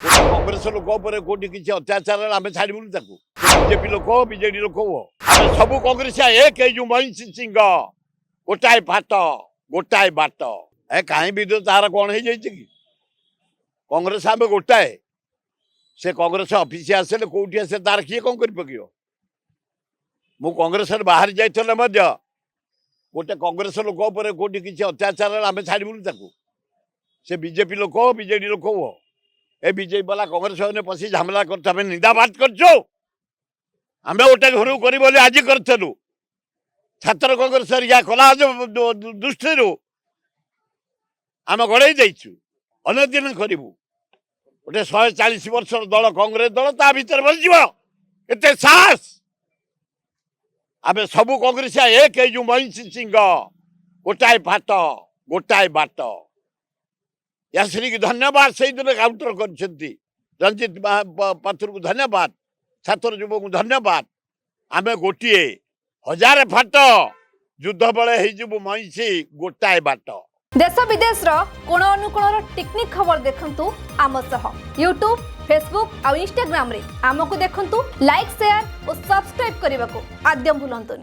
कांग्रेस लोक कोटी किसी अत्याचार आम छाड़बू बीजेपी लोक बीजेडी लोक सब कांग्रेस एक महीन सिंह गोटाए भात गोटाए बाट ए कहीं विरोध तार कौन हो कांग्रेस आम गोटाए से कांग्रेस ऑफिस आसे कौटी आसे तार किए कौन कर पक मु कांग्रेस बाहर जाते गोटे कांग्रेस लोक कोटी किसी अत्याचार आम छाड़बू से बीजेपी लोक बीजेडी लोक ए बीजेपी वाला कांग्रेस मैंने पशि झमेला कर निंदाबाद कर गोटे घर कर आज करूँ छात्र कांग्रेस या कला दृष्टि आम गड़े जाइछु अन्य दिन करूँ गोटे 140 वर्ष दल कांग्रेस दल ता भर बस साहस आम सब कांग्रेस एक महीन सिंह गोटाए भात गोटाए बाट या श्री की धन्यवाद से दिन काउंटर कर रंजित पात्र को धन्यवाद छात्र युवक को धन्यवाद आम गोटे 1000 फाट युद्ध बेले मईसी गोटाए बाट देश विदेश कोण अनुकोण टेक्निक खबर देखंतु आम सह यूट्यूब फेसबुक और इंस्टाग्राम रे आमको देखंतु लाइक शेयर और सब्सक्राइब करने को आद्य भूलंतुनि।